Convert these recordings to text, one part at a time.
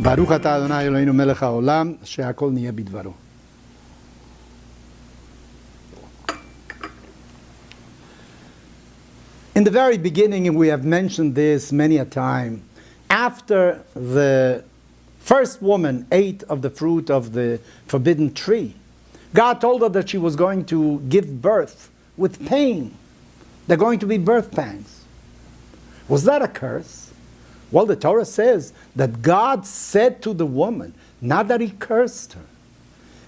ברוך אתה אדוני אלוהינו מלך העולם, שהכל נהיה בדברו. In the very beginning, and we have mentioned this many a time, after the first woman ate of the fruit of the forbidden tree, God told her that she was going to give birth with pain. They're going to be birth pangs. Was that a curse? Well, the Torah says that God said to the woman, not that he cursed her.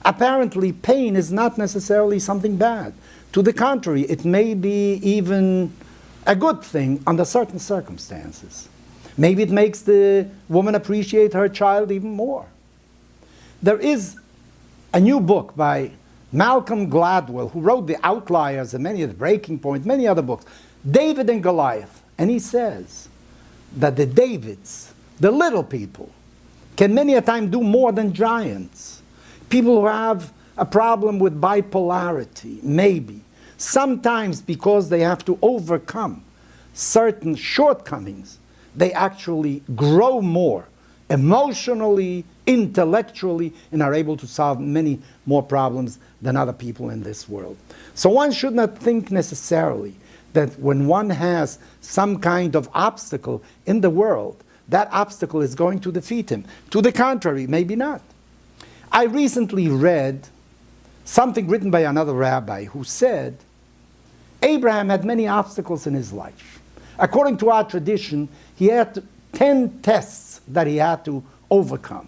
Apparently, pain is not necessarily something bad. To the contrary, it may be even a good thing under certain circumstances. Maybe it makes the woman appreciate her child even more. There is a new book by Malcolm Gladwell, who wrote The Outliers and many of the Breaking Point, many other books, David and Goliath. And he says that the Davids, the little people, can many a time do more than giants. People who have a problem with bipolarity, maybe, sometimes because they have to overcome certain shortcomings, they actually grow more emotionally, intellectually, and are able to solve many more problems than other people in this world. So one should not think necessarily that when one has some kind of obstacle in the world, that obstacle is going to defeat him. To the contrary, maybe not. I recently read something written by another rabbi who said Abraham had many obstacles in his life. According to our tradition, he had 10 tests that he had to overcome.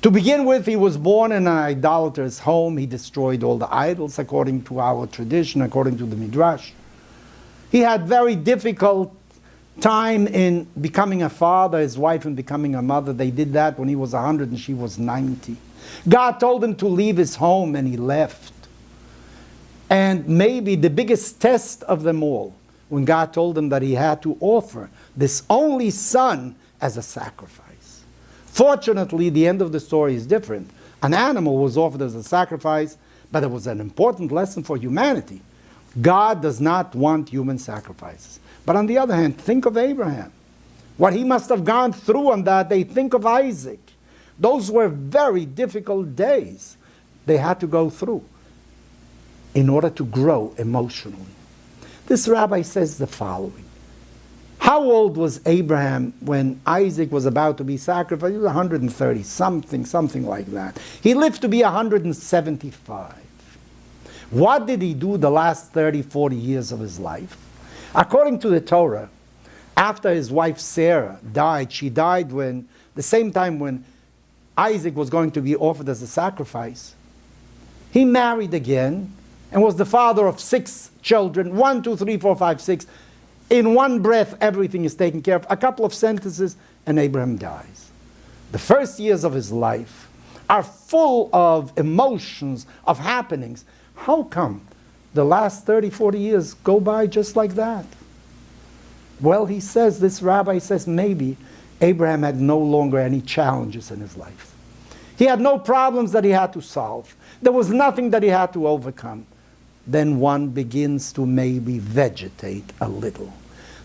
To begin with, he was born in an idolater's home. He destroyed all the idols according to our tradition, according to the Midrash. He had very difficult time in becoming a father, his wife in becoming a mother. They did that when he was 100 and she was 90. God told him to leave his home and he left. And maybe the biggest test of them all, when God told him that he had to offer this only son as a sacrifice. Fortunately, the end of the story is different. An animal was offered as a sacrifice, but it was an important lesson for humanity. God does not want human sacrifices. But on the other hand, think of Abraham. What he must have gone through on that day. Think of Isaac. Those were very difficult days they had to go through in order to grow emotionally. This rabbi says the following. How old was Abraham when Isaac was about to be sacrificed? He was 130, something like that. He lived to be 175. What did he do the last 30, 40 years of his life? According to the Torah, after his wife Sarah died, she died when, the same time when Isaac was going to be offered as a sacrifice, he married again and was the father of 6 children, 1, 2, 3, 4, 5, 6. In one breath, everything is taken care of. A couple of sentences, and Abraham dies. The first years of his life are full of emotions, of happenings. How come the last 30, 40 years go by just like that? Well, he says, this rabbi says, maybe Abraham had no longer any challenges in his life. He had no problems that he had to solve. There was nothing that he had to overcome. Then one begins to maybe vegetate a little.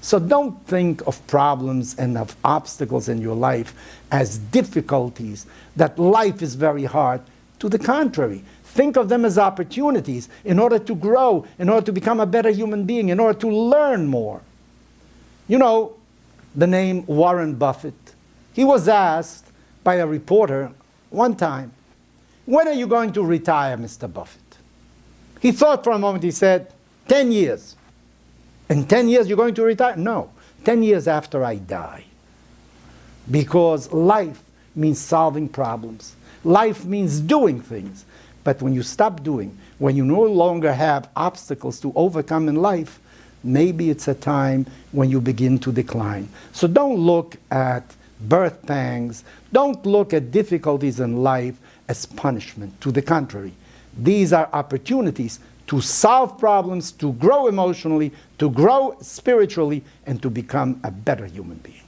So don't think of problems and of obstacles in your life as difficulties, that life is very hard. To the contrary, think of them as opportunities in order to grow, in order to become a better human being, in order to learn more. You know the name Warren Buffett. He was asked by a reporter one time, when are you going to retire, Mr. Buffett? He thought for a moment, he said, 10 years. In 10 years you're going to retire? No, 10 years after I die. Because life means solving problems. Life means doing things. But when you stop doing, when you no longer have obstacles to overcome in life, maybe it's a time when you begin to decline. So don't look at birth pangs, don't look at difficulties in life as punishment. To the contrary, these are opportunities to solve problems, to grow emotionally, to grow spiritually, and to become a better human being.